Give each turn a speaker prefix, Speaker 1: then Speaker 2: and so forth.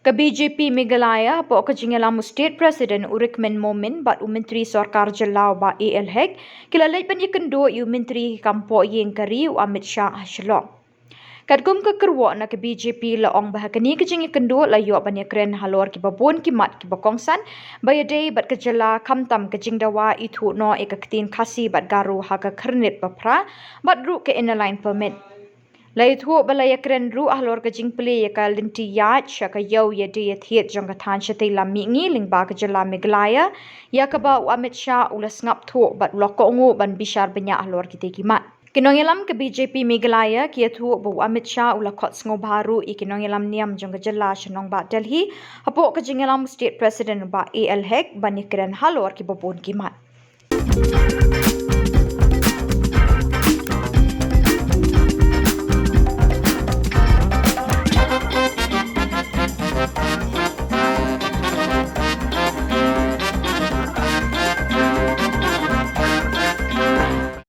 Speaker 1: Ke BJP Meghalaya hapoh ke jingialam State President Rikman Momin bat myntri sorkar Jylla Bah A L Hek kila leit iakynduh myntri kampohhing Amit Shah Shillong. Katkum ke kyrwoh na ke BJP laong bahakani ke jingiakynduh la yok iakren halor kiba kiba kongsan bayadei bat ke Jylla khamtam ke Jingdawa ithuh no Ktien Khasi bat Garo ha ke khyrnit phra bat ru ke inline pwrmit. Ithuh balaya kren ru halor ke jingpli ka linti yat shaka yau ya de thiet jong ka than chate la mingi lingba ke Jylla Meghalaya ya ka ba Amit Shah ulas ngap thu bat Kohnguh ban Bishar banyak halor kita kimat. Kinongilam ke BJP Meghalaya ki ithuh bu Amit Shah ula khot sngo baru ikinongilam niam jong ke Jylla shenong ba Delhi hapoh ke jingialam State President Bah A L Hek ban ikren halor ki babon kimat.